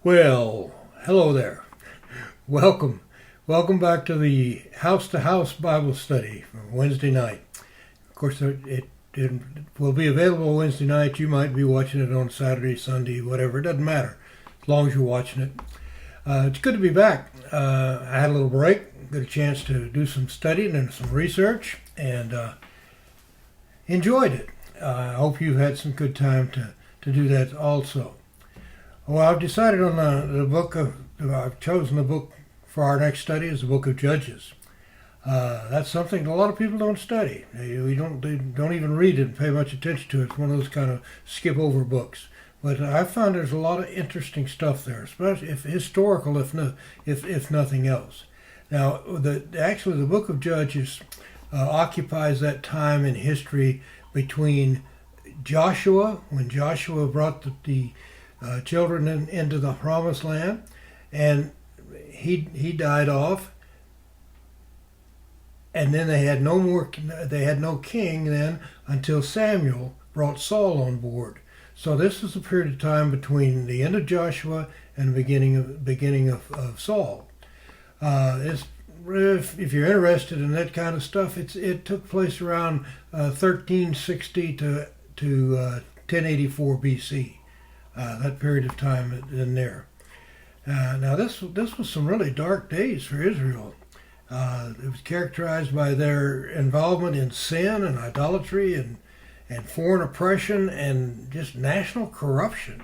Well, hello there. Welcome. Welcome back to the House to House Bible Study for Wednesday night. Of course, it will be available Wednesday night. You might be watching it on Saturday, Sunday, whatever. It doesn't matter as long as you're watching it. It's good to be back. I had a little break, got a chance to do some studying and some research, and enjoyed it. I hope you've had some good time to do that also. Well, I've decided on I've chosen the book for our next study is the book of Judges. That's something that a lot of people don't study. They don't even read it and pay much attention to it. It's one of those kind of skip over books. But I found there's a lot of interesting stuff there, especially if historical, if nothing else. Now, the book of Judges occupies that time in history between Joshua, when Joshua brought the children into the promised land, and he died off, and then they had no king then until Samuel brought Saul on board. So this is a period of time between the end of Joshua and the beginning of Saul. If you're interested in that kind of stuff, it took place around 1360 to 1084 BC. That period of time in there. Now this was some really dark days for Israel. It was characterized by their involvement in sin and idolatry and foreign oppression and just national corruption.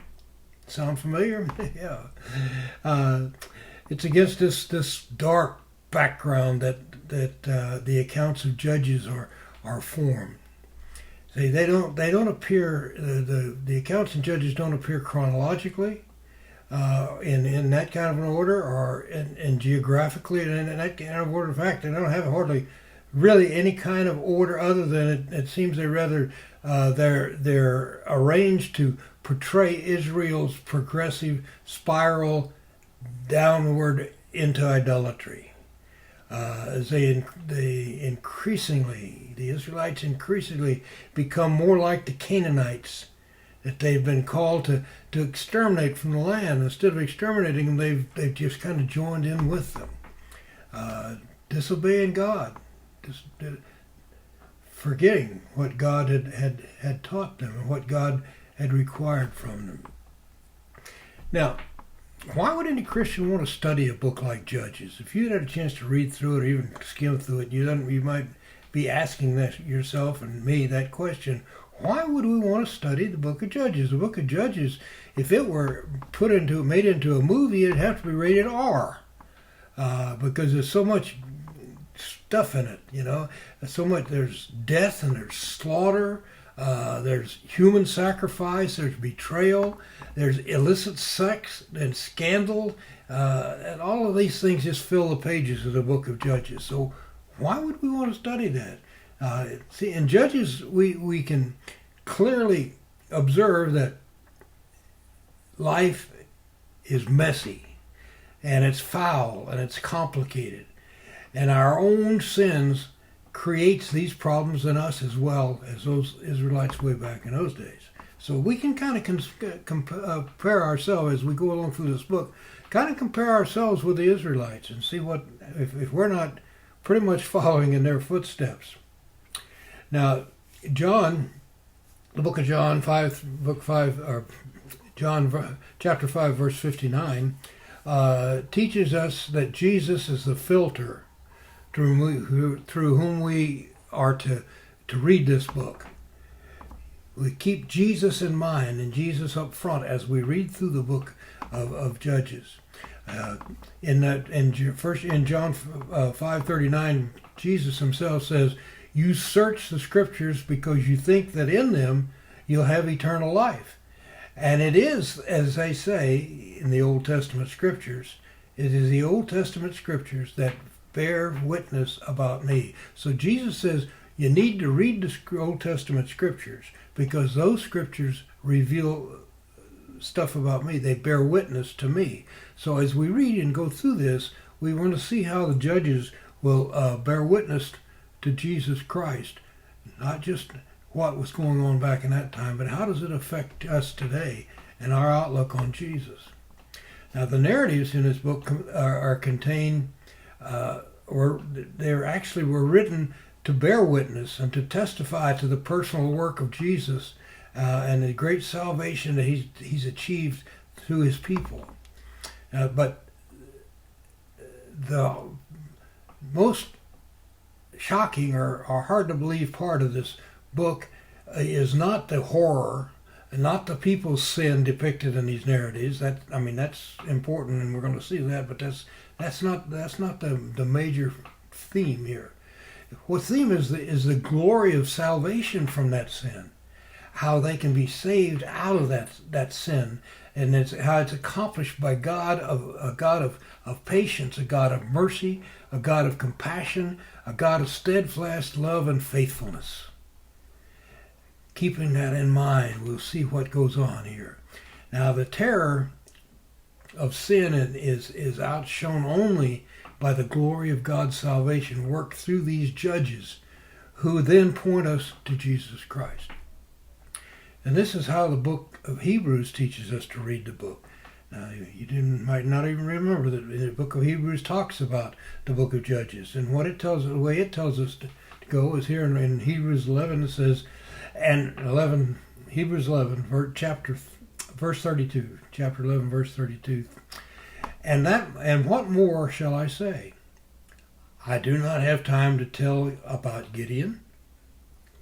Sound familiar? Yeah. It's against this dark background that the accounts of Judges are formed. See, they don't appear, the accounts in Judges don't appear chronologically in that kind of an order, or in geographically in that kind of order. In fact, they don't have hardly really any kind of order other than it seems they're arranged to portray Israel's progressive spiral downward into idolatry. As the Israelites increasingly become more like the Canaanites that they've been called to exterminate from the land. Instead of exterminating them, they've just kind of joined in with them, disobeying God, forgetting what God had taught them and what God had required from them. Now, why would any Christian want to study a book like Judges? If you had a chance to read through it or even skim through it, you might be asking yourself and me that question: why would we want to study the book of Judges? The book of Judges, if it were made into a movie, it'd have to be rated R, because there's so much stuff in it. There's death and there's slaughter. There's human sacrifice, there's betrayal, there's illicit sex and scandal, and all of these things just fill the pages of the book of Judges. So why would we want to study that? See, in Judges, we can clearly observe that life is messy, and it's foul, and it's complicated, and our own sins creates these problems in us as well as those Israelites way back in those days. So we can kind of compare ourselves as we go along through this book, kind of compare ourselves with the Israelites and see what if we're not pretty much following in their footsteps. Now, the book of John, chapter 5, verse 59, teaches us that Jesus is the filter through whom we are to read this book. We keep Jesus in mind and Jesus up front as we read through the book of Judges. In John 5:39, Jesus himself says, "You search the scriptures because you think that in them you'll have eternal life." And it is, as they say in the Old Testament scriptures, it is the Old Testament scriptures that bear witness about me. So Jesus says you need to read the Old Testament scriptures because those scriptures reveal stuff about me. They bear witness to me. So as we read and go through this, we want to see how the Judges will bear witness to Jesus Christ. Not just what was going on back in that time, but how does it affect us today and our outlook on Jesus. Now, the narratives in this book are contained, or they actually were written to bear witness and to testify to the personal work of Jesus and the great salvation that he's achieved through his people. But the most shocking or hard to believe part of this book is not the horror, not the people's sin depicted in these narratives. That's important, and we're going to see that. But that's not the major theme here. What theme is the glory of salvation from that sin, how they can be saved out of that sin, and how it's accomplished by God, a God of patience, a God of mercy, a God of compassion, a God of steadfast love and faithfulness. Keeping that in mind, we'll see what goes on here. Now, the terror of sin is outshone only by the glory of God's salvation worked through these judges, who then point us to Jesus Christ. And this is how the book of Hebrews teaches us to read the book. Now, might not even remember that the book of Hebrews talks about the book of Judges. And what it tells, the way it tells us to go is here in Hebrews 11. It says, Hebrews 11, verse 32, chapter 11, verse 32. And what more shall I say? I do not have time to tell about Gideon,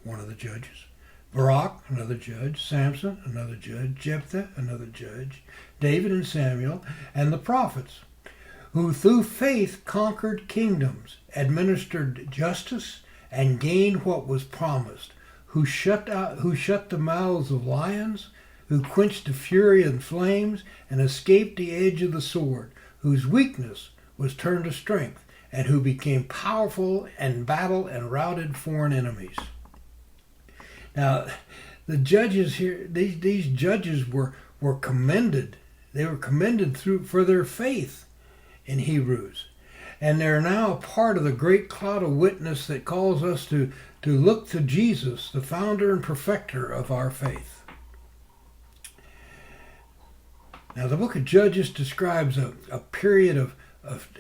one of the judges, Barak, another judge, Samson, another judge, Jephthah, another judge, David and Samuel, and the prophets, who through faith conquered kingdoms, administered justice, and gained what was promised, who shut the mouths of lions, who quenched the fury of flames, and escaped the edge of the sword, whose weakness was turned to strength, and who became powerful in battle and routed foreign enemies. Now, the judges here, these judges were commended. They were commended for their faith in Hebrews. And they're now a part of the great cloud of witness that calls us to look to Jesus, the founder and perfecter of our faith. Now, the book of Judges describes a period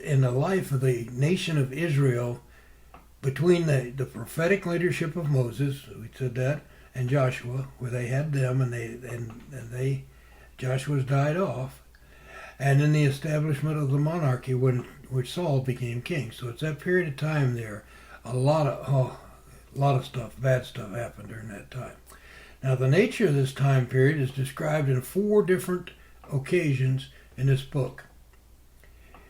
in the life of the nation of Israel between the prophetic leadership of Moses, we said that, and Joshua, where they had them, and Joshua's died off, and then the establishment of the monarchy which Saul became king. So it's that period of time there. A lot of stuff, bad stuff happened during that time. Now, the nature of this time period is described in 4 different occasions in this book.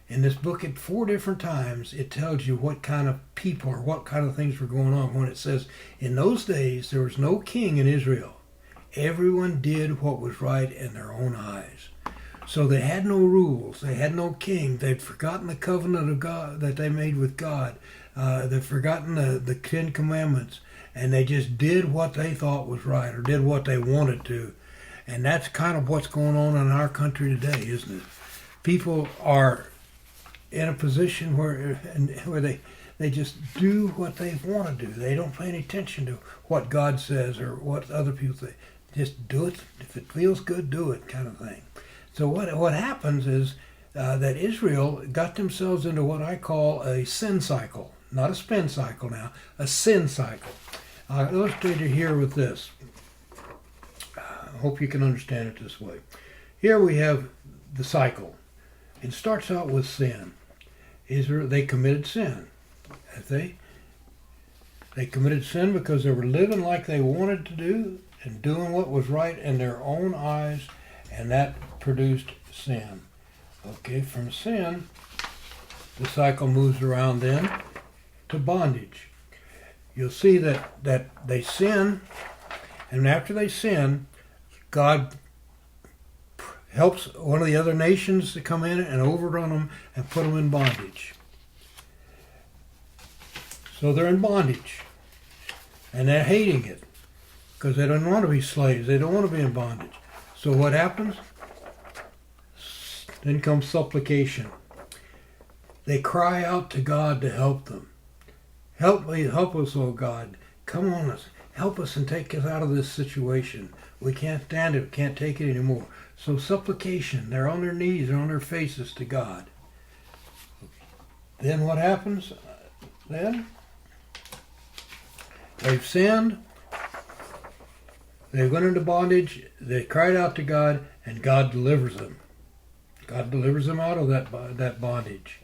In this book, at 4 different times, it tells you what kind of people or what kind of things were going on. When it says, in those days, there was no king in Israel. Everyone did what was right in their own eyes. So they had no rules. They had no king. They'd forgotten the covenant of God that they made with God. They'd forgotten the 10 Commandments. And they just did what they thought was right or did what they wanted to. And that's kind of what's going on in our country today, isn't it? People are in a position where they just do what they want to do. They don't pay any attention to what God says or what other people say. Just do it. If it feels good, do it, kind of thing. So what happens is that Israel got themselves into what I call a sin cycle. Not a spin cycle now, a sin cycle. I'll illustrate it here with this. I hope you can understand it this way. Here we have the cycle. It starts out with sin. Israel, they committed sin. They committed sin because they were living like they wanted to do and doing what was right in their own eyes, and that produced sin. Okay, from sin, the cycle moves around then to bondage. You'll see that they sin, and after they sin, God helps one of the other nations to come in and overrun them and put them in bondage. So they're in bondage, and they're hating it because they don't want to be slaves. They don't want to be in bondage. So what happens? Then comes supplication. They cry out to God to help them. Help us, oh God. Come on us. help us and take us out of this situation. We can't stand it. Can't take it anymore. So supplication. They're on their knees. They're on their faces to God. Then what happens? Then they've sinned. They went into bondage. They cried out to God, and God delivers them. God delivers them out of that bondage.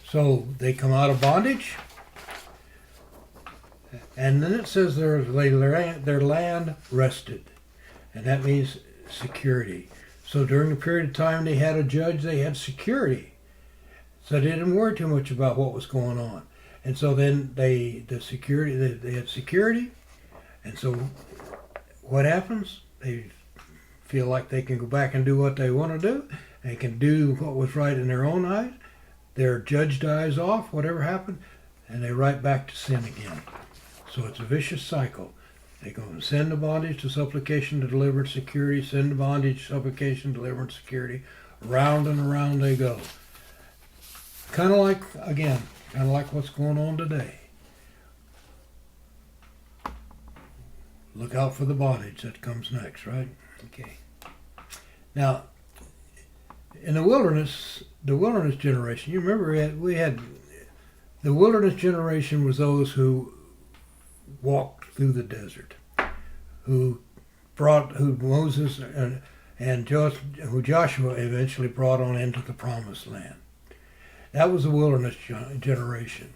So they come out of bondage, and then it says their land rested, and that means security. So during the period of time they had a judge, they had security. So they didn't worry too much about what was going on. And so then they had security, and so what happens? They feel like they can go back and do what they want to do. They can do what was right in their own eyes. Their judge dies off, whatever happened, and they right back to sin again. So it's a vicious cycle. They go from sin to bondage to supplication to deliverance, security, sin to bondage, supplication, deliverance, security. Round and around they go. Kind of like what's going on today. Look out for the bondage that comes next, right? Okay. Now, in the wilderness generation, you remember we had the wilderness generation was those who walked through the desert, who Moses and who Joshua eventually brought on into the promised land. That was the wilderness generation.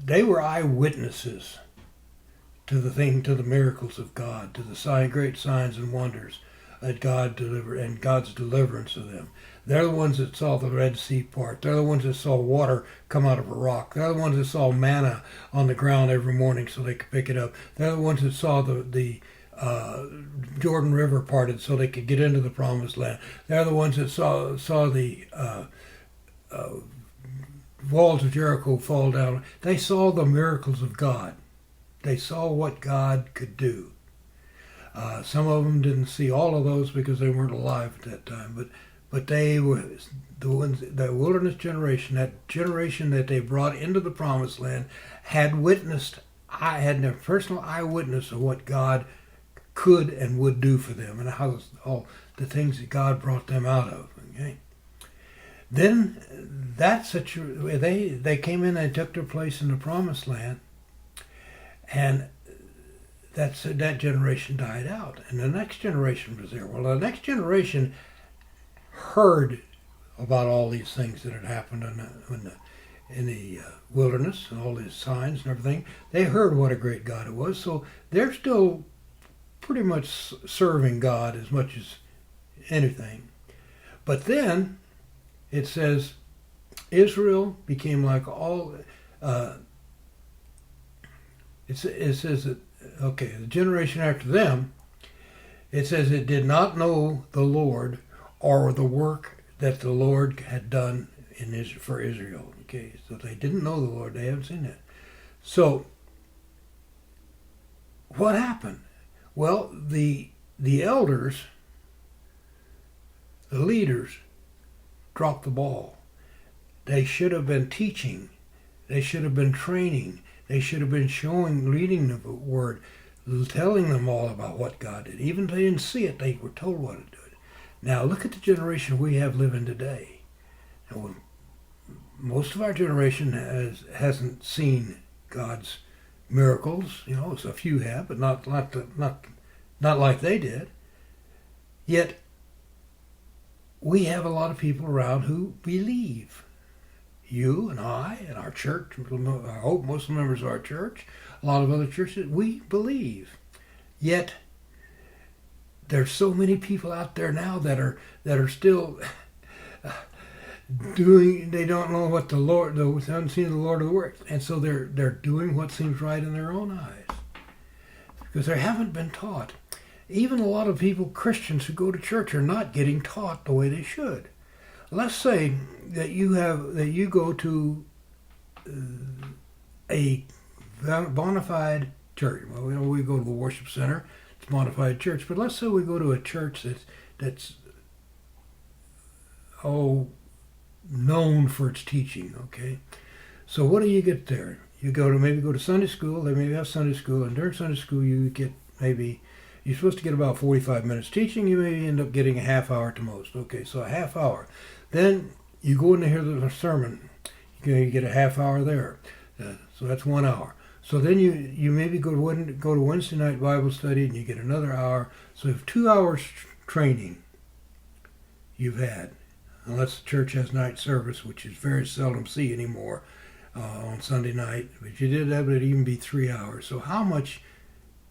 They were eyewitnesses to the miracles of God, to the great signs and wonders that God delivered and God's deliverance of them. They're the ones that saw the Red Sea part. They're the ones that saw water come out of a rock. They're the ones that saw manna on the ground every morning so they could pick it up. They're the ones that saw the Jordan River parted so they could get into the promised land. They're the ones that saw the walls of Jericho fall down. They saw the miracles of God. They saw what God could do. Some of them didn't see all of those because they weren't alive at that time, but they were the ones, the wilderness generation, that generation that they brought into the promised land, had a personal eyewitness of what God could and would do for them, and how all the things that God brought them out of. Okay. Then they came in and took their place in the promised land, and that generation died out, and the next generation was there. Well, the next generation heard about all these things that had happened in the wilderness, and all these signs and everything. They heard what a great God it was, so they're still pretty much serving God as much as anything. But then it says Israel became like all. It says that, okay, the generation after them, it says it did not know the Lord or the work that the Lord had done for Israel. Okay, so they didn't know the Lord. They haven't seen it. So what happened? Well, the elders, the leaders, dropped the ball. They should have been teaching. They should have been training. They should have been reading the word, telling them all about what God did. Even if they didn't see it, they were told what to do. Now look at the generation we have living today. Now, most of our generation hasn't seen God's miracles. You know, a few have, but not like they did. Yet we have a lot of people around who believe. You and I and our church, I hope most of the members of our church, a lot of other churches, we believe. Yet there's so many people out there now that are still doing. They don't know what they haven't seen the Lord of the works, and so they're doing what seems right in their own eyes because they haven't been taught. Even a lot of people, Christians who go to church, are not getting taught the way they should. Let's say that you go to a bona fide church. Well, we go to the worship center. It's a bona fide church. But let's say we go to a church that's known for its teaching. Okay, so what do you get there? You maybe go to Sunday school. They maybe have Sunday school, and during Sunday school you're supposed to get about 45 minutes teaching. You may end up getting a half hour to most. Okay, so a half hour. Then you go in to hear the sermon. You get a half hour there. So that's 1 hour. So then you maybe go to Wednesday night Bible study and you get another hour. So you have 2 hours training you've had, unless the church has night service, which is very seldom see anymore on Sunday night. But if you did that, it would even be 3 hours. So how much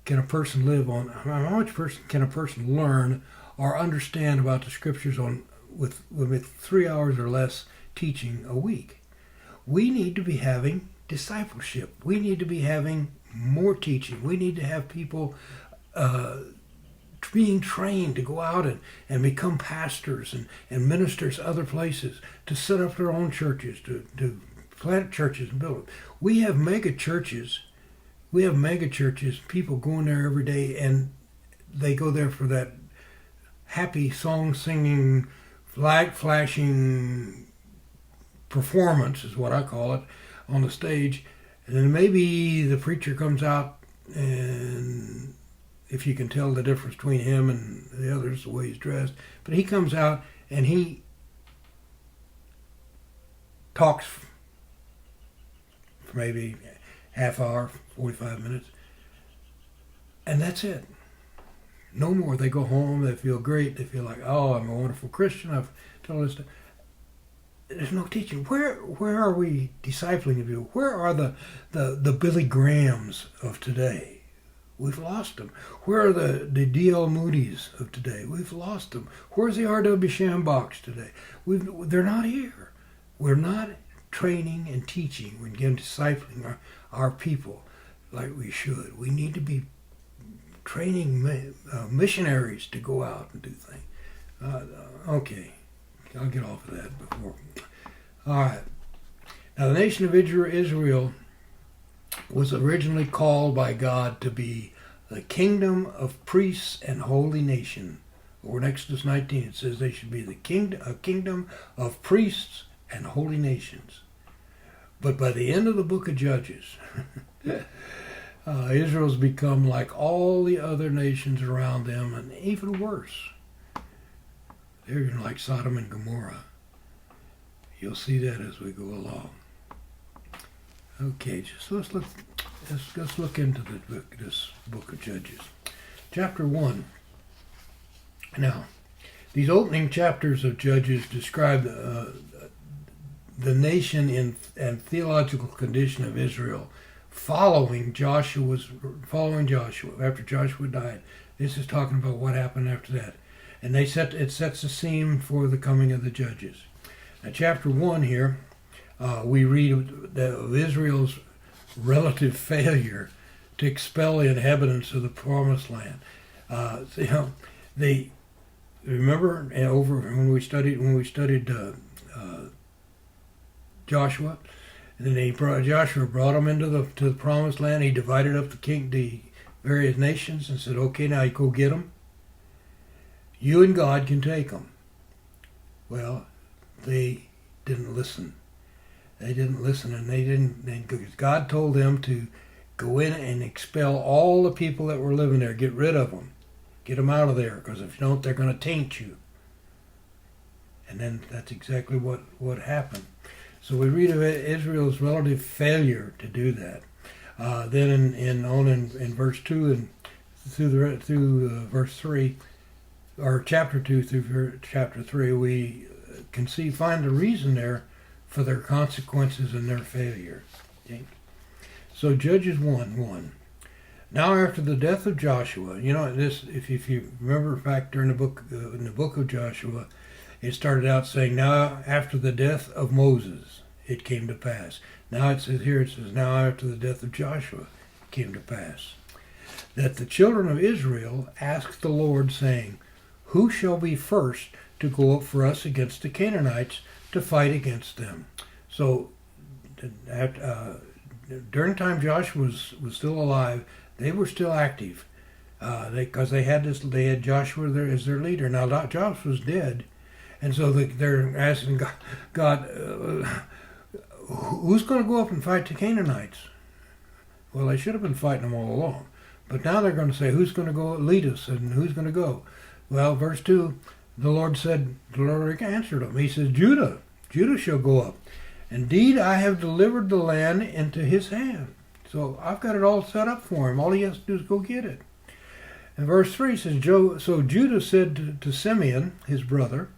can a person live on? How much can a person learn or understand about the scriptures with 3 hours or less teaching a week? We need to be having discipleship. We need to be having more teaching. We need to have people being trained to go out and become pastors and ministers other places, to set up their own churches, to plant churches and build them. We have mega churches. People going there every day, and they go there for that happy song singing, flag flashing performance is what I call it, on the stage. And then maybe the preacher comes out, and if you can tell the difference between him and the others, the way he's dressed, but he comes out and he talks for maybe half hour, 45 minutes, and that's it. No more. They go home, they feel great, they feel like, oh, I'm a wonderful Christian, I've told this stuff. There's no teaching. Where are we discipling of you? Where are the Billy Grahams of today? We've lost them. Where are the D.L. Moody's of today? We've lost them. Where's the R.W. Shambox today? They're not here. We're not training and teaching. We're again discipling our people like we should. We need to be training missionaries to go out and do things. Okay. I'll get off of that before. All right. Now, the nation of Israel was originally called by God to be the kingdom of priests and holy nation. Over in Exodus 19, it says they should be a kingdom of priests and holy nations. But by the end of the book of Judges, Israel's become like all the other nations around them, and even worse. They're like Sodom and Gomorrah. You'll see that as we go along. Okay, let's look into this book of Judges. Chapter 1. Now, these opening chapters of Judges describe the nation and theological condition of Israel following Joshua. After Joshua died. This is talking about what happened after that. And it sets the scene for the coming of the judges. Now, chapter 1 here, we read of Israel's relative failure to expel the inhabitants of the promised land. They remember over when we studied Joshua, and then Joshua brought them to the promised land. He divided up the various nations and said, "Okay, now you go get them. You and God can take them." Well, they didn't listen. And because God told them to go in and expel all the people that were living there, get rid of them, get them out of there, because if you don't, they're going to taint you. And then that's exactly what happened. So we read of Israel's relative failure to do that. Then in verse 2 and through verse 3. Or chapter 2 through chapter 3, we can find the reason there for their consequences and their failure. Okay? So Judges 1:1. Now after the death of Joshua, this, if you remember back during in the book of Joshua, it started out saying, now after the death of Moses, it came to pass. Now it says now after the death of Joshua, it came to pass. That the children of Israel asked the Lord, saying, who shall be first to go up for us against the Canaanites to fight against them? So, during the time Joshua was still alive, they were still active, because they had Joshua there as their leader. Now Joshua's dead, and so they're asking God, who's going to go up and fight the Canaanites? Well, they should have been fighting them all along. But now they're going to say, who's going to go lead us and who's going to go? Well, verse 2, the Lord answered him. He says, Judah shall go up. Indeed, I have delivered the land into his hand. So I've got it all set up for him. All he has to do is go get it. And verse 3 says, so Judah said to Simeon, his brother,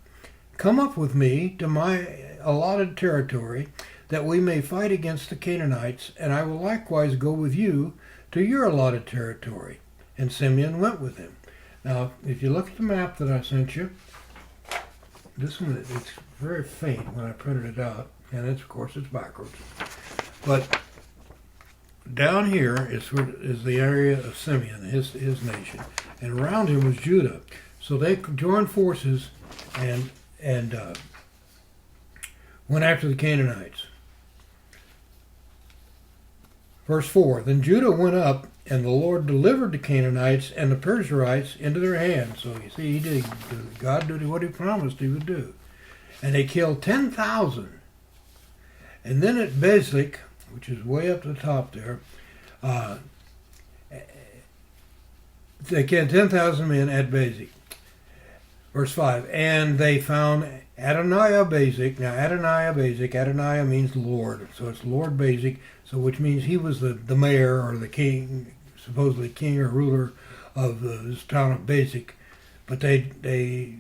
come up with me to my allotted territory, that we may fight against the Canaanites, and I will likewise go with you to your allotted territory. And Simeon went with him. Now, if you look at the map that I sent you, this one, it's very faint when I printed it out, and of course it's backwards. But down here is the area of Simeon, his nation, and around him was Judah. So they joined forces and went after the Canaanites. Verse 4, then Judah went up, and the Lord delivered the Canaanites and the Perizzites into their hands. So you see, God did what he promised he would do. And they killed 10,000. And then at Bezek, which is way up to the top there, they killed 10,000 men at Bezek. Verse 5, and they found Adoniah Bezek. Now Adoniah means Lord, so it's Lord Bezek, so which means he was the mayor or the king, supposedly king or ruler of this town of Bezek. But they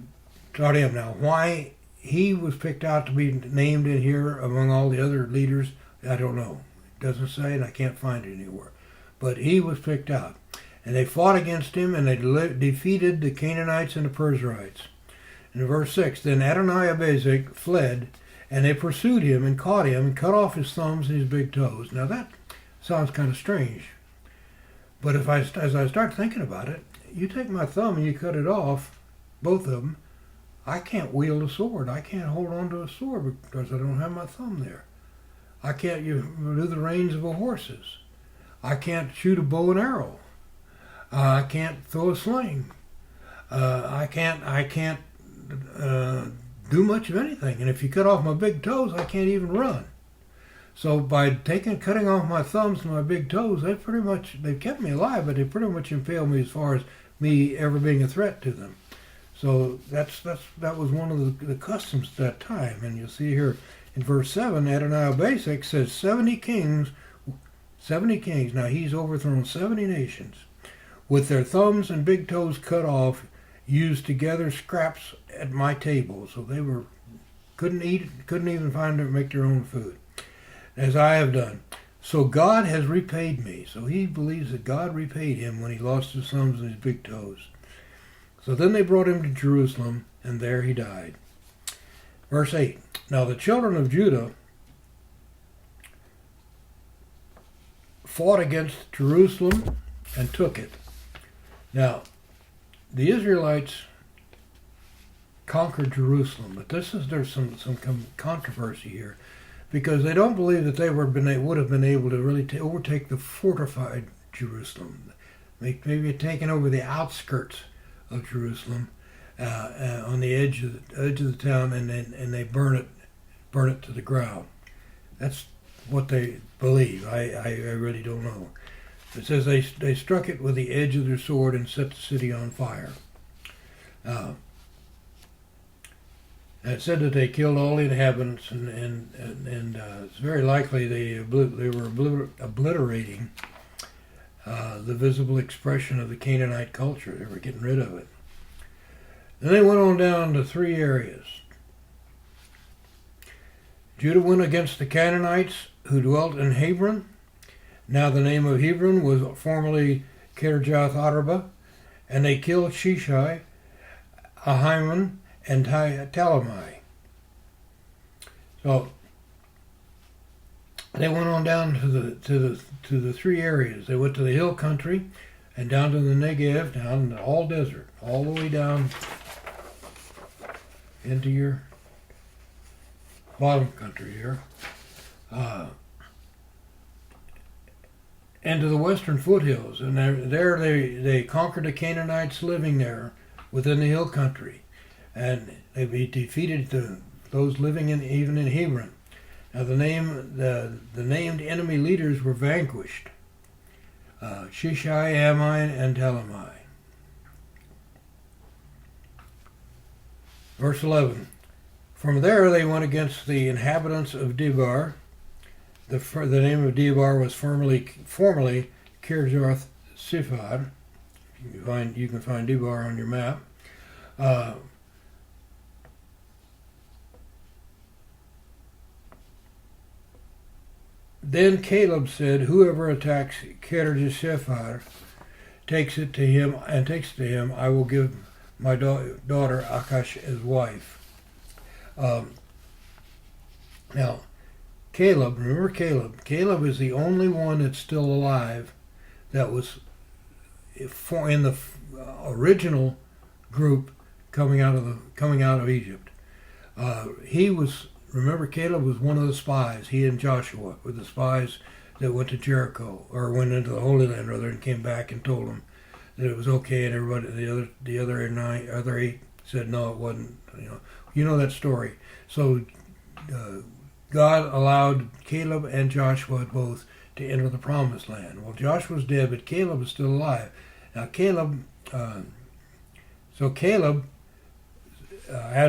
taught him. Now why he was picked out to be named in here among all the other leaders, I don't know. It doesn't say, and I can't find it anywhere. But he was picked out. And they fought against him, and they defeated the Canaanites and the Perizzites. In verse 6, then Adoniah Bezek fled, and they pursued him and caught him and cut off his thumbs and his big toes. Now that sounds kind of strange. But as I start thinking about it, you take my thumb and you cut it off, both of them, I can't wield a sword. I can't hold on to a sword because I don't have my thumb there. I can't do the reins of a horse's. I can't shoot a bow and arrow. I can't throw a sling. I can't do much of anything. And if you cut off my big toes, I can't even run. So by cutting off my thumbs and my big toes, they've kept me alive, but they pretty much impaled me as far as me ever being a threat to them. So that was one of the customs at that time. And you'll see here in verse 7, Adoniah Bezek says 70 kings. Now he's overthrown 70 nations. With their thumbs and big toes cut off, used to gather scraps at my table. So they couldn't even find to make their own food, as I have done. So God has repaid me. So he believes that God repaid him when he lost his thumbs and his big toes. So then they brought him to Jerusalem, and there he died. Verse 8, now the children of Judah fought against Jerusalem and took it. Now, the Israelites conquered Jerusalem, but there's some controversy here, because they don't believe that they would have been able to really overtake the fortified Jerusalem. Maybe taken over the outskirts of Jerusalem, on the edge of the town, and they burn it to the ground. That's what they believe. I really don't know. It says they struck it with the edge of their sword and set the city on fire. And it said that they killed all the inhabitants, and it's very likely they were obliterating the visible expression of the Canaanite culture. They were getting rid of it. Then they went on down to 3 areas. Judah went against the Canaanites who dwelt in Hebron. Now the name of Hebron was formerly Kirjath Arba, and they killed Shishai, Ahiman, and Talamai. So they went on down to the 3 areas. They went to the hill country and down to the Negev, down the all desert, all the way down into your bottom country here, and to the western foothills. And there they conquered the Canaanites living there within the hill country, and they defeated those living even in Hebron. Now the named enemy leaders were vanquished. Shishai, Ammon, and Telemi. Verse 11. From there they went against the inhabitants of Debar. The name of Debar was formerly Kirjath Sifad. You can find Debar on your map. Then Caleb said, "Whoever attacks Kirjath takes it to him, I will give my daughter Akash as wife." Now, Caleb, remember Caleb. Caleb is the only one that's still alive that was in the original group coming out of Egypt. Remember, Caleb was one of the spies. He and Joshua were the spies that went to Jericho, or went into the Holy Land, rather, and came back and told them that it was okay, and everybody, the other eight said no, it wasn't. You know that story. So God allowed Caleb and Joshua both to enter the Promised Land. Well, Joshua's dead, but Caleb is still alive. Now Caleb had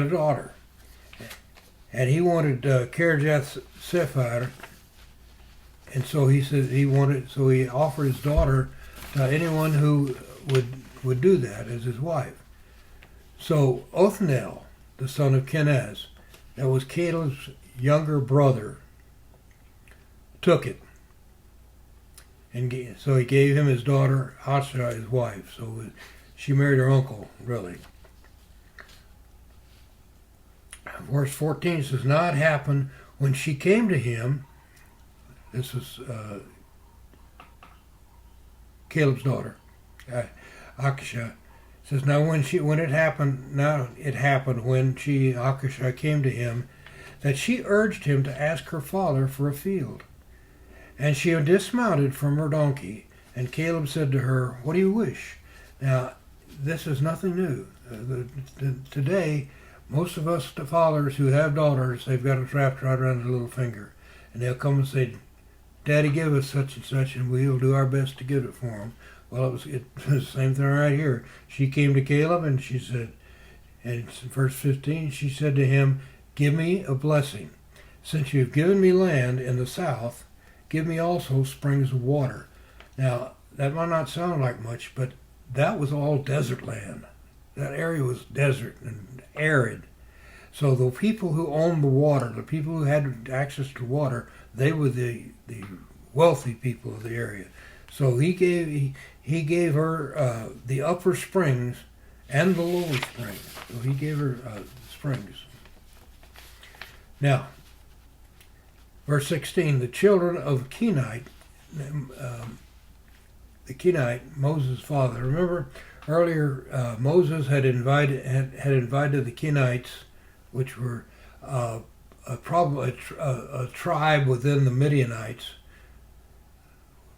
a daughter, and he wanted Kirjath Sephar, and so he said he offered his daughter to anyone who would do that as his wife. So Othniel, the son of Kenaz, that was Caleb's younger brother, took it. And so he gave him his daughter, Hashah, his wife. So she married her uncle, really. Verse 14 says, "Now it happened when she came to him," this was Caleb's daughter, Akishah. Says, it happened when Akishah came to him, that she urged him to ask her father for a field. And she dismounted from her donkey, and Caleb said to her, "What do you wish?" Now, this is nothing new. Today, most of us, the fathers who have daughters, they've got it wrapped right around their little finger. And they'll come and say, "Daddy, give us such and such, and we'll do our best to get it for them." Well, it was the same thing right here. She came to Caleb, and she said, and it's in verse 15, she said to him, "Give me a blessing. Since you've given me land in the south, give me also springs of water." Now, that might not sound like much, but that was all desert land. That area was desert and arid. So the people who owned the water, the people who had access to water, they were the wealthy people of the area. So he gave her the upper springs and the lower springs. So he gave her springs. Now, verse 16, the children of Kenite, Moses' father. Remember earlier, Moses had invited the Kenites, which were a tribe within the Midianites,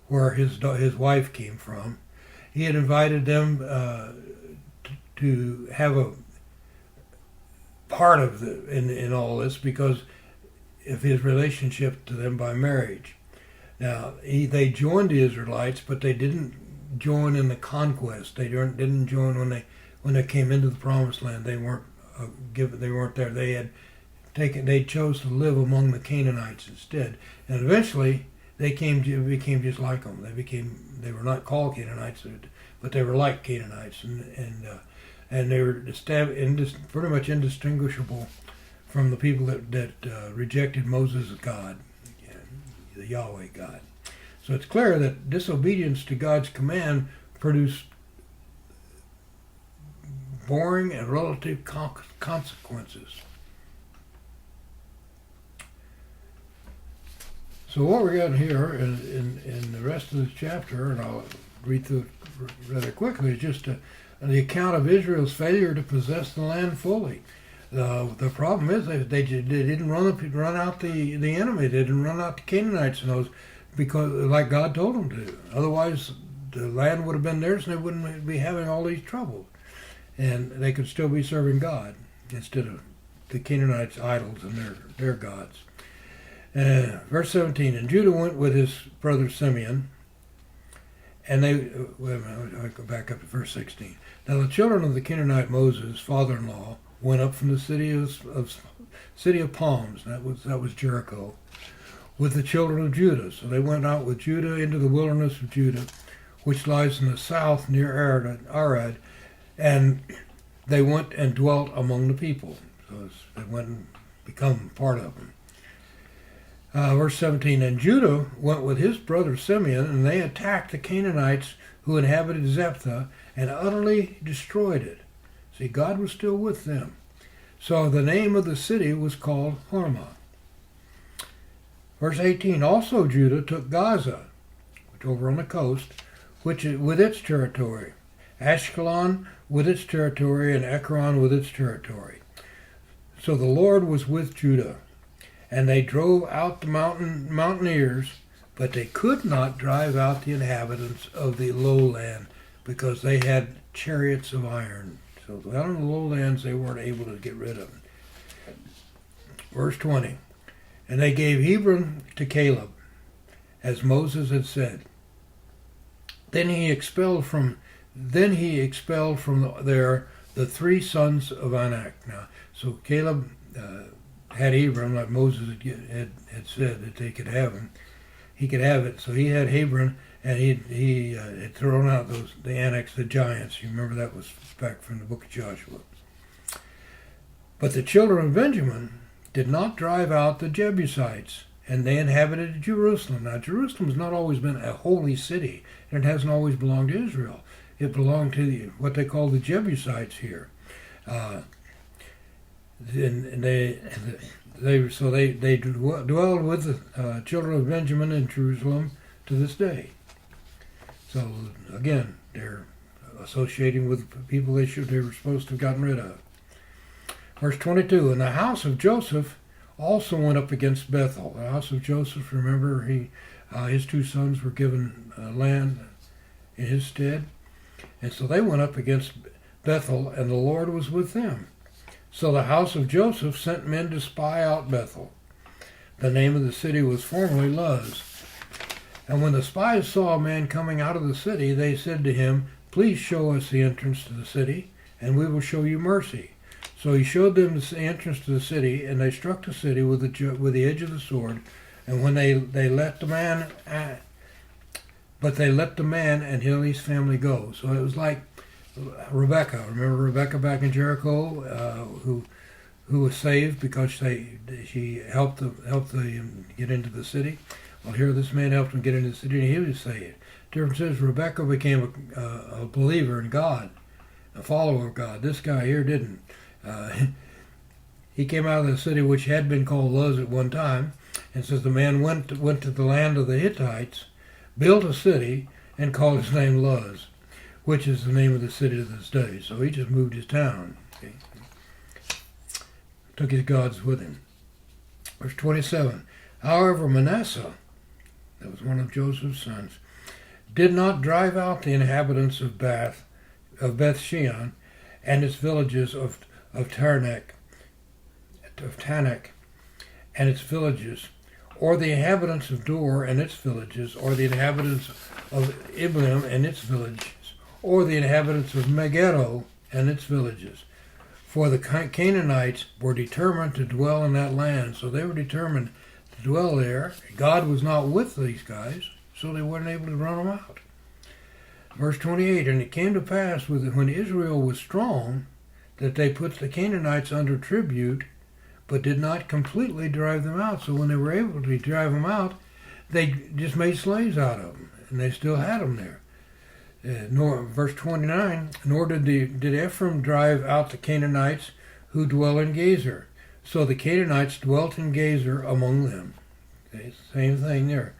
where his wife came from. He had invited them to have a part of in all this because of his relationship to them by marriage. Now they joined the Israelites, but they didn't join in the conquest. They didn't join when they came into the Promised Land. They weren't They weren't there. They chose to live among the Canaanites instead, and eventually they became just like them. They were not called Canaanites, but they were like Canaanites, and they were pretty much indistinguishable from the people that rejected Moses as God, the Yahweh God. So it's clear that disobedience to God's command produced boring and relative consequences. So what we got here in the rest of this chapter, and I'll read through it rather quickly, is just the account of Israel's failure to possess the land fully. The problem is they didn't run out the enemy. They didn't run out the Canaanites and those, because like God told them to. Otherwise, the land would have been theirs, and they wouldn't be having all these troubles, and they could still be serving God instead of the Canaanites' idols and their gods. Verse 17, and Judah went with his brother Simeon, And they, wait a minute, I'll go back up to verse 16. Now the children of the Canaanite Moses, father-in-law, went up from the city of palms, that was Jericho, with the children of Judah. So they went out with Judah into the wilderness of Judah, which lies in the south near Arad, and they went and dwelt among the people. So they went and become part of them. Verse 17, and Judah went with his brother Simeon, and they attacked the Canaanites who inhabited Zephthah and utterly destroyed it. See, God was still with them. So the name of the city was called Hormah. Verse 18, also Judah took Gaza, which over on the coast, which with its territory, Ashkelon with its territory, and Ekron with its territory. So the Lord was with Judah, and they drove out the mountaineers, but they could not drive out the inhabitants of the lowland, because they had chariots of iron. So out on the lowlands they weren't able to get rid of them. Verse 20, and they gave Hebron to Caleb, as Moses had said. Then he expelled from there the three sons of Anak. Now, so Caleb had Hebron, like Moses had said that they could have him. He could have it. So he had Hebron, and he had thrown out the Anaks, the giants. You remember that was back from the book of Joshua. But the children of Benjamin did not drive out the Jebusites, and they inhabited Jerusalem. Now, Jerusalem has not always been a holy city, and it hasn't always belonged to Israel. It belonged to what they call the Jebusites here. And they dwelled with the children of Benjamin in Jerusalem to this day. So again, they're associating with people they were supposed to have gotten rid of. Verse 22, and the house of Joseph also went up against Bethel. The house of Joseph, remember, his two sons were given land in his stead. And so they went up against Bethel, and the Lord was with them. So the house of Joseph sent men to spy out Bethel. The name of the city was formerly Luz. And when the spies saw a man coming out of the city, they said to him, please show us the entrance to the city, and we will show you mercy. So he showed them the entrance to the city, and they struck the city with the edge of the sword. And when they let the man, but they let the man and his family go. So it was like Rebecca. Remember Rebecca back in Jericho, who was saved because she helped them get into the city. Well, here this man helped him get into the city, and he was saved. Difference is Rebecca became a believer in God, a follower of God. This guy here didn't. He came out of the city which had been called Luz at one time, and says the man went to the land of the Hittites, built a city, and called his name Luz, which is the name of the city to this day. So he just moved his town. Okay? Took his gods with him. Verse 27. However, Manasseh, that was one of Joseph's sons, did not drive out the inhabitants of Beth Shean and its villages of Taanach and its villages, or the inhabitants of Dor and its villages, or the inhabitants of Iblim and its villages, or the inhabitants of Megiddo and its villages. For the Canaanites were determined to dwell in that land, so they were determined to dwell there. God was not with these guys, so they weren't able to run them out. Verse 28, and it came to pass when Israel was strong, that they put the Canaanites under tribute, but did not completely drive them out. So when they were able to drive them out, they just made slaves out of them, and they still had them there. Verse 29, nor did Ephraim drive out the Canaanites who dwell in Gezer. So the Canaanites dwelt in Gezer among them. Okay, same thing there.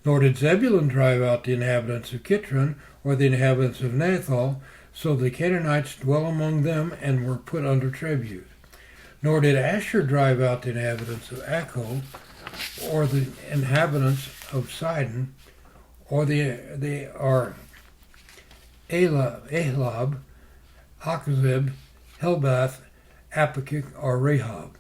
Nor did Zebulun drive out the inhabitants of Kitron or the inhabitants of Nathal. So the Canaanites dwell among them and were put under tribute. Nor did Asher drive out the inhabitants of Akko, or the inhabitants of Sidon, or Ahlab, Achzib, Helbath, Apakik, or Rehob.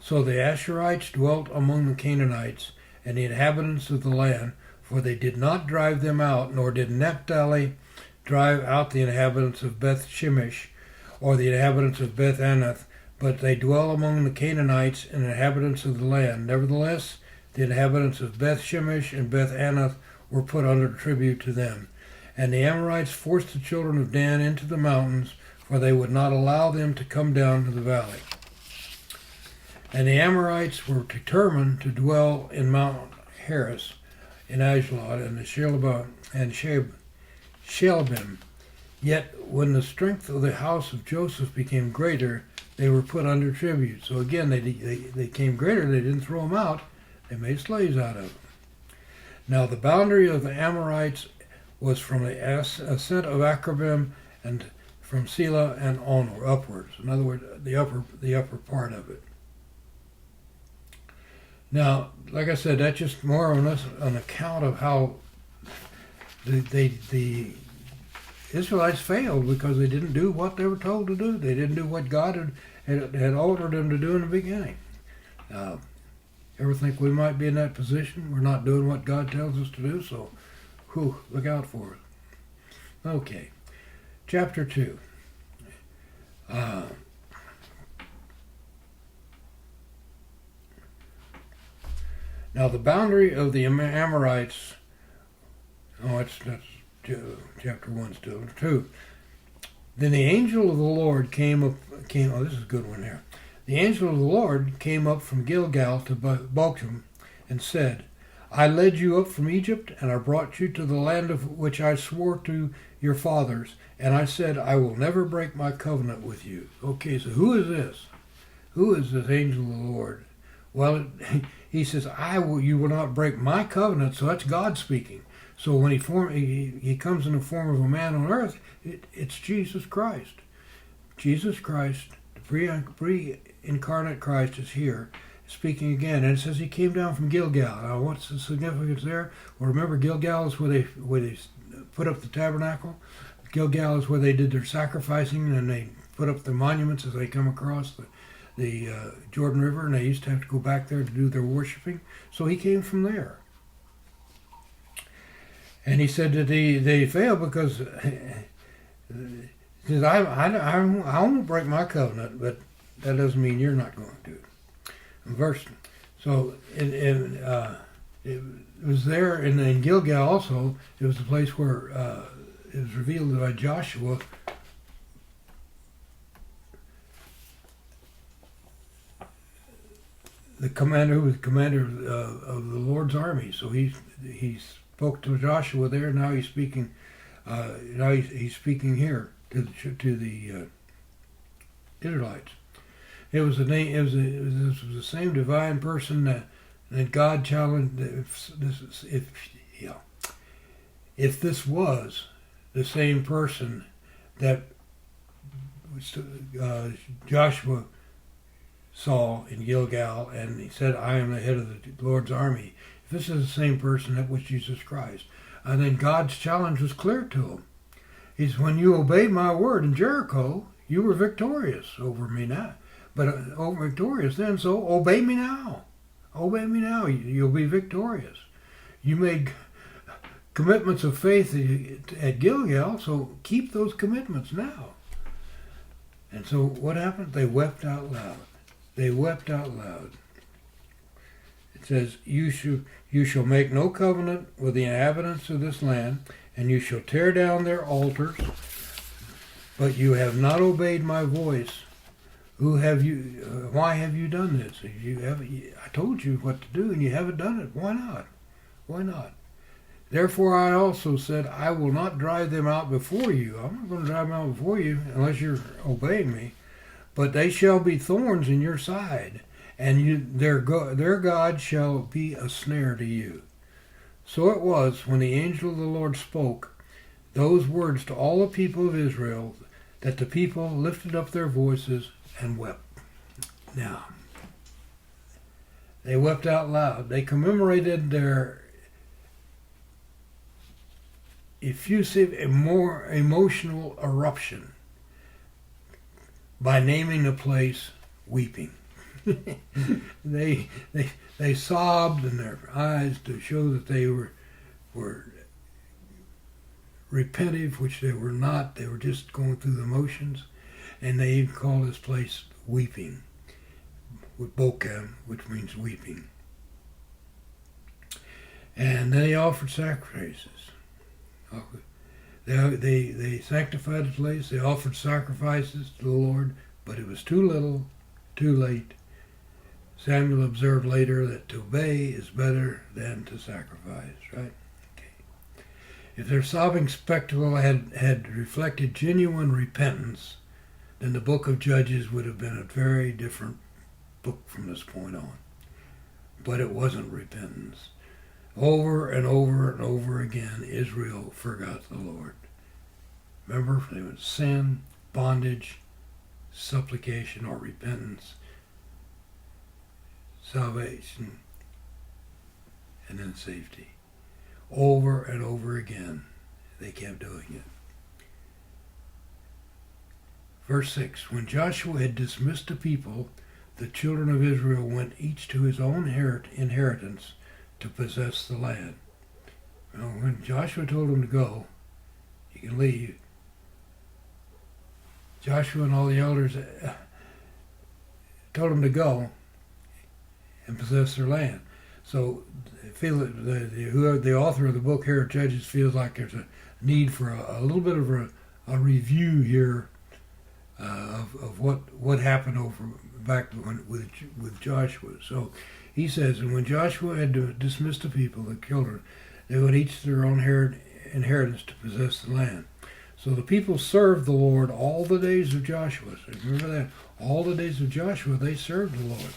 So the Asherites dwelt among the Canaanites and the inhabitants of the land, for they did not drive them out, nor did Naphtali drive out the inhabitants of Beth Shemesh, or the inhabitants of Beth Anath, but they dwell among the Canaanites and inhabitants of the land. Nevertheless, the inhabitants of Beth Shemesh and Beth Anath were put under tribute to them. And the Amorites forced the children of Dan into the mountains, for they would not allow them to come down to the valley. And the Amorites were determined to dwell in Mount Heres, in Ashdod, and the Shelbim. Yet when the strength of the house of Joseph became greater, they were put under tribute. So again, they became greater. They didn't throw them out. They made slaves out of them. Now the boundary of the Amorites was from the ascent of Akrabim and from Selah and onward, upwards. In other words, the upper part of it. Now, like I said, that's just more or less an account of how the Israelites failed because they didn't do what they were told to do. They didn't do what God had ordered them to do in the beginning. Ever think we might be in that position? We're not doing what God tells us to do, so look out for it. Okay, chapter 2. Now the boundary of the Amorites, that's chapter 1 still, 2. Then the angel of the Lord came, this is a good one here. The angel of the Lord came up from Gilgal to Bochum and said, I led you up from Egypt, and I brought you to the land of which I swore to your fathers, and I said, I will never break my covenant with you. Okay, so who is this? Who is this angel of the Lord? Well, he says, you will not break my covenant, so that's God speaking. So when he comes in the form of a man on earth, it's Jesus Christ. Jesus Christ, the pre-incarnate Christ is here, speaking again. And it says he came down from Gilgal. Now what's the significance there? Well, remember Gilgal is where they put up the tabernacle. Gilgal is where they did their sacrificing, and they put up the monuments as they come across the Jordan River, and they used to have to go back there to do their worshiping. So he came from there. And he said that they failed because he says, I won't break my covenant, but that doesn't mean you're not going to. So it was there in Gilgal also. It was the place where it was revealed by Joshua the commander who was commander of the Lord's army. So he spoke to Joshua there. Now he's speaking. Now he's speaking here to the Israelites. It was the same divine person that God challenged. If this was the same person that Joshua saw in Gilgal, and he said, I am the head of the Lord's army. If this is the same person, that was Jesus Christ. And then God's challenge was clear to him. He's, when you obeyed my word in Jericho, you were victorious over me now. But victorious then, so obey me now. Obey me now. You'll be victorious. You made commitments of faith at Gilgal, so keep those commitments now. And so what happened? They wept out loud. They wept out loud. It says, you shall make no covenant with the inhabitants of this land, and you shall tear down their altars, but you have not obeyed my voice. Why have you done this? I told you what to do, and you haven't done it. Why not? Why not? Therefore I also said, I will not drive them out before you. I'm not going to drive them out before you unless you're obeying me. But they shall be thorns in your side, and their God shall be a snare to you. So it was, when the angel of the Lord spoke those words to all the people of Israel, that the people lifted up their voices and wept. Now, they wept out loud. They commemorated their effusive, more emotional eruption by naming the place Weeping. They sobbed in their eyes to show that they were were repentive, which they were not. They were just going through the motions. And they even called this place weeping, with Bokem, which means weeping. And they offered sacrifices. They sanctified the place. They offered sacrifices to the Lord, but it was too little, too late. Samuel observed later that to obey is better than to sacrifice, right? Okay. If their sobbing spectacle had reflected genuine repentance, then the book of Judges would have been a very different book from this point on. But it wasn't repentance. Over and over and over again, Israel forgot the Lord. Remember, they went sin, bondage, supplication or repentance, salvation, and then safety. Over and over again, they kept doing it. Verse 6, when Joshua had dismissed the people, the children of Israel went each to his own inheritance to possess the land. Well, when Joshua told them to go, you can leave, Joshua and all the elders told them to go and possess their land. So the author of the book here, Judges, feels like there's a need for a little bit of a review here of what happened over back with Joshua. So he says, and when Joshua had dismissed the people, the children, they went each to their own inheritance to possess the land. So the people served the Lord all the days of Joshua. So remember that. All the days of Joshua, they served the Lord.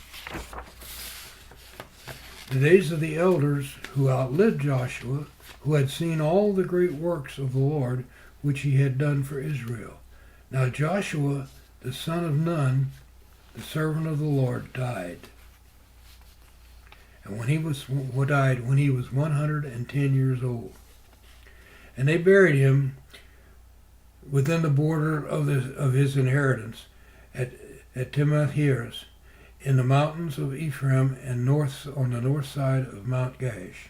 The days of the elders who outlived Joshua, who had seen all the great works of the Lord, which he had done for Israel. Now Joshua, the son of Nun, the servant of the Lord, died. And when he was 110 years old. And they buried him within the border of his inheritance at Timnath-Heres, in the mountains of Ephraim and on the north side of Mount Gaash.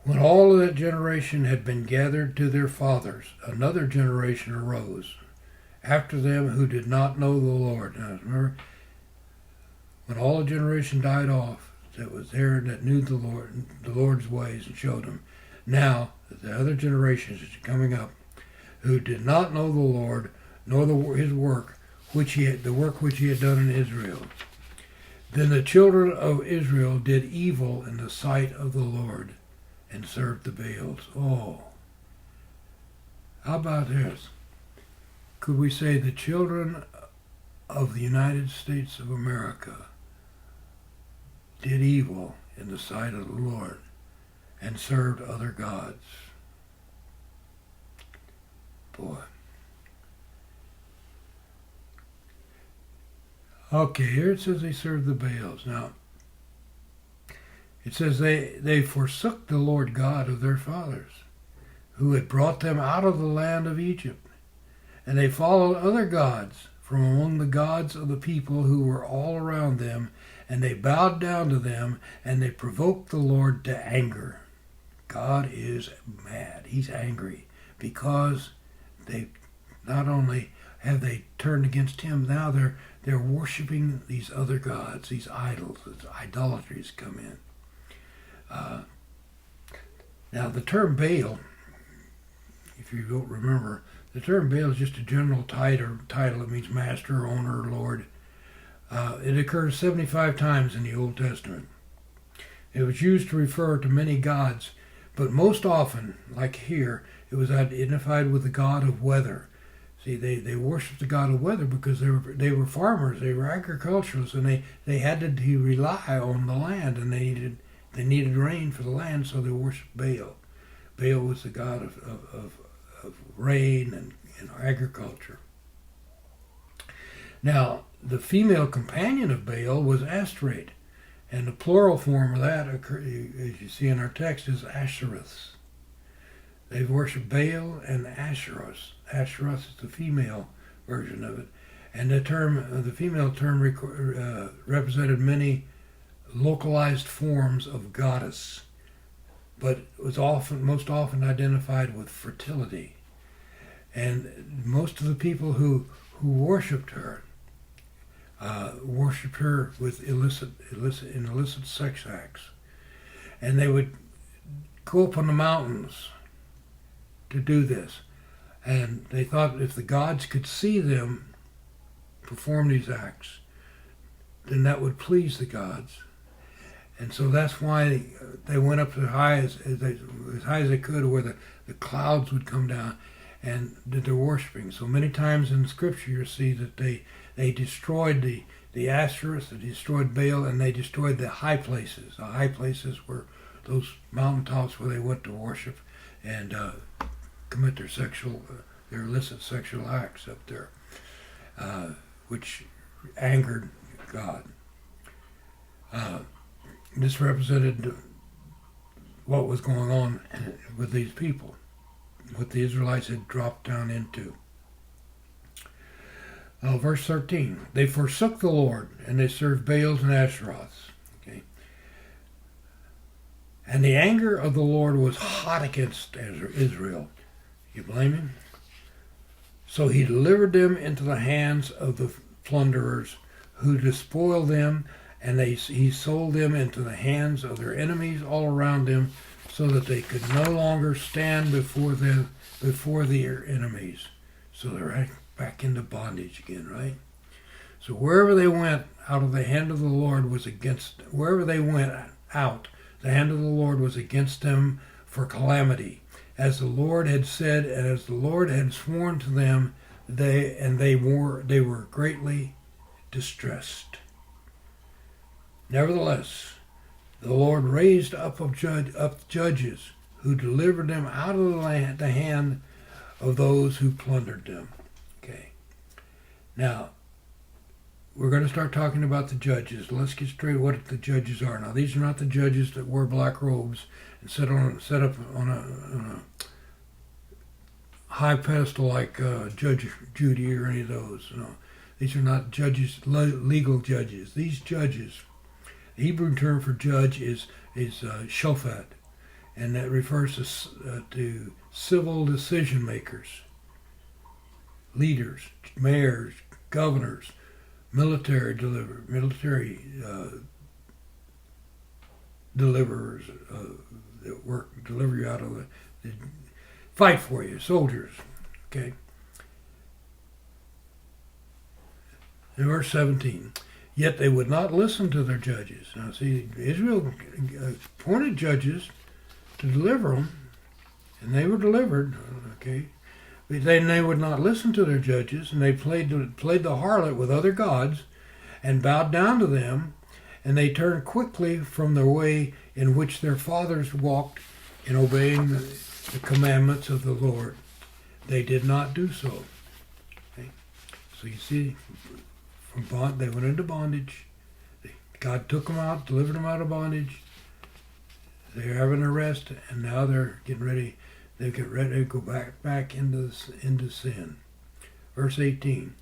When all of that generation had been gathered to their fathers, another generation arose after them who did not know the Lord. Now remember, when all the generation died off that was there that knew the Lord's ways and showed him, now the other generations that are coming up who did not know the Lord nor his work, the work which he had done in Israel. Then the children of Israel did evil in the sight of the Lord and served the Baals. Oh, how about this? Could we say the children of the United States of America did evil in the sight of the Lord and served other gods? Boy. Okay, here it says they served the Baals. Now, it says they forsook the Lord God of their fathers, who had brought them out of the land of Egypt. And they followed other gods from among the gods of the people who were all around them, and they bowed down to them, and they provoked the Lord to anger. God is mad. He's angry because they not only have they turned against him, now they're worshiping these other gods, these idols. Idolatries come in. Now the term Baal, if you don't remember, the term Baal is just a general title. It means master, owner, Lord. It occurs 75 times in the Old Testament. It was used to refer to many gods, but most often, like here, it was identified with the god of weather. See, they worshipped the god of weather because they were farmers, they were agriculturalists, and they had to rely on the land, and they needed rain for the land, so they worshipped Baal. Baal was the god of rain and agriculture. Now, the female companion of Baal was Ashtoreth, and the plural form of that, as you see in our text, is Ashereths. They worship Baal and Ashereth. Ashereth is the female version of it, and the female term represented many localized forms of goddess, but was most often identified with fertility. And most of the people who worshipped her with illicit sex acts. And they would go up on the mountains to do this. And they thought if the gods could see them perform these acts, then that would please the gods. And so that's why they went up as high as they could, where the clouds would come down and did their worshiping. So many times in Scripture you see that they destroyed the Asherus, they destroyed Baal, and they destroyed the high places. The high places were those mountaintops where they went to worship and commit their illicit sexual acts up there, which angered God. This represented what was going on with these people, what the Israelites had dropped down into. Verse 13, they forsook the Lord, and they served Baals and Asheroths. Okay. And the anger of the Lord was hot against Israel. You blame him? So he delivered them into the hands of the plunderers, who despoiled them, and he sold them into the hands of their enemies all around them, so that they could no longer stand before their enemies. So they're right back into bondage again, right? So wherever they went out of the hand of the Lord was against, wherever they went out, the hand of the Lord was against them for calamity. As the Lord had said, and as the Lord had sworn to them, they were greatly distressed. Nevertheless, the Lord raised up judges who delivered them out of the hand of those who plundered them. Okay. Now, we're going to start talking about the judges. Let's get straight what the judges are. Now, these are not the judges that wear black robes and set up on a high pedestal like Judge Judy or any of those. No, these are not judges, legal judges. These judges, the Hebrew term for judge is shofat, and that refers to civil decision makers, leaders, mayors, governors, military deliverers that deliver you out of the fight for you, soldiers. Okay. In verse 17, yet they would not listen to their judges. Now see, Israel appointed judges to deliver them, and they were delivered. Okay. But then they would not listen to their judges, and they played the harlot with other gods and bowed down to them, and they turned quickly from the way in which their fathers walked in obeying the commandments of the Lord. They did not do so. Okay? So you see, they went into bondage. God took them out, delivered them out of bondage. They're having a rest, and now they're getting ready. They get ready to go back into sin. Verse 18,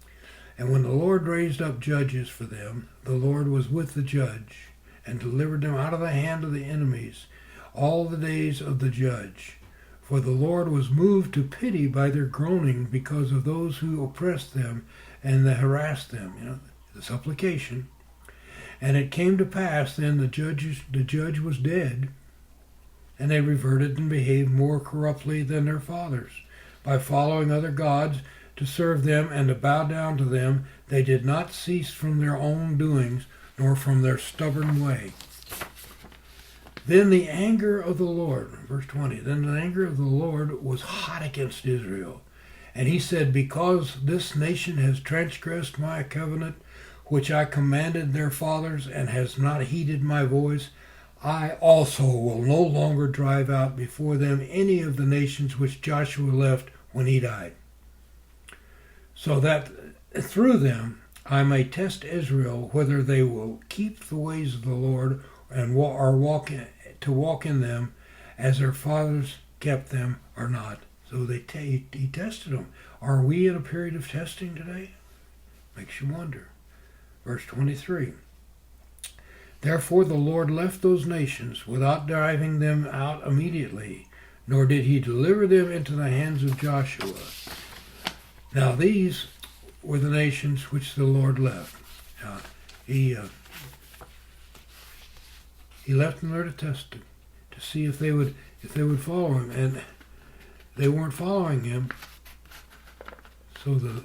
and when the Lord raised up judges for them, the Lord was with the judge, and delivered them out of the hand of the enemies all the days of the judge. For the Lord was moved to pity by their groaning because of those who oppressed them and that harassed them. The supplication. And it came to pass then the judge was dead, and they reverted and behaved more corruptly than their fathers. By following other gods to serve them and to bow down to them, they did not cease from their own doings, nor from their stubborn way. Then the anger of the Lord, verse 20, then the anger of the Lord was hot against Israel. And he said, because this nation has transgressed my covenant, which I commanded their fathers, and has not heeded my voice, I also will no longer drive out before them any of the nations which Joshua left when he died, so that through them I may test Israel whether they will keep the ways of the Lord and walk in them as their fathers kept them or not. So he tested them. Are we in a period of testing today? Makes you wonder. Verse 23. Therefore the Lord left those nations without driving them out immediately, nor did he deliver them into the hands of Joshua. Now these were the nations which the Lord left. He left them there to test them, to see if they would follow him, and they weren't following him. So the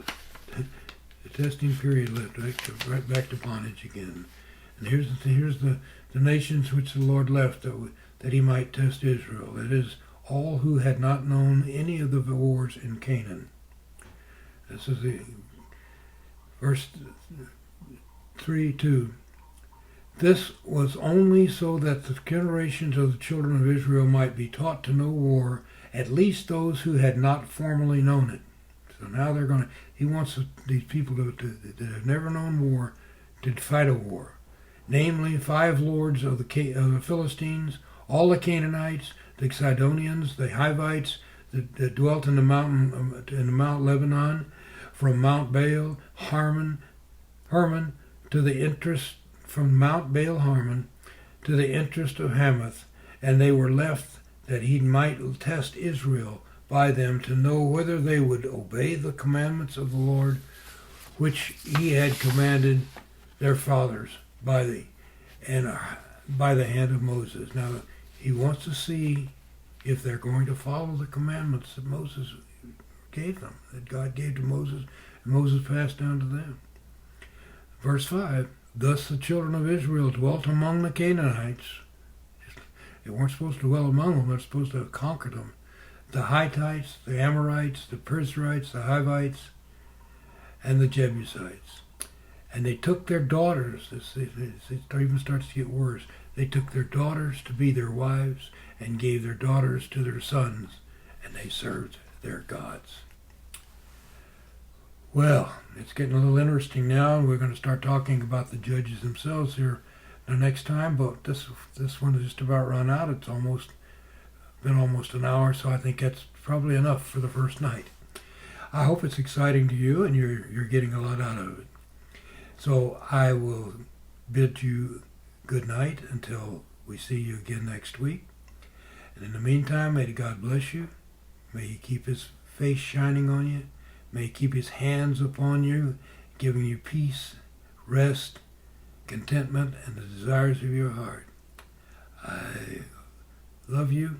testing period led right back to bondage again. And here's the nations which the Lord left that he might test Israel. That is, all who had not known any of the wars in Canaan. This is the verse 3:2. This was only so that the generations of the children of Israel might be taught to know war, at least those who had not formerly known it. So now he wants these people that have never known war to fight a war. Namely, 5 lords of the Philistines, all the Canaanites, the Sidonians, the Hivites that dwelt in the Mount Lebanon, from Mount Baal Hermon to the interest from Mount Baal Hermon to the interest of Hamath, and they were left that he might test Israel by them to know whether they would obey the commandments of the Lord, which he had commanded their fathers by the hand of Moses. Now he wants to see if they're going to follow the commandments that Moses gave them, that God gave to Moses, and Moses passed down to them. Verse 5, thus the children of Israel dwelt among the Canaanites. They weren't supposed to dwell among them, they're supposed to have conquered them. The Hittites, the Amorites, the Perizzites, the Hivites, and the Jebusites. And they took their daughters, it even starts to get worse, they took their daughters to be their wives and gave their daughters to their sons, and they served their gods. Well, it's getting a little interesting now, and we're going to start talking about the judges themselves here the next time, but this one is just about run out. It's been almost an hour, so I think that's probably enough for the first night. I hope it's exciting to you and you're getting a lot out of it. So I will bid you good night until we see you again next week. And in the meantime, may God bless you. May he keep his face shining on you. May he keep his hands upon you, giving you peace, rest, contentment, and the desires of your heart. I love you and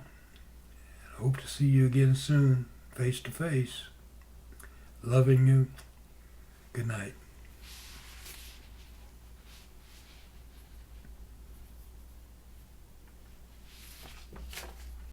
hope to see you again soon, face to face. Loving you. Good night.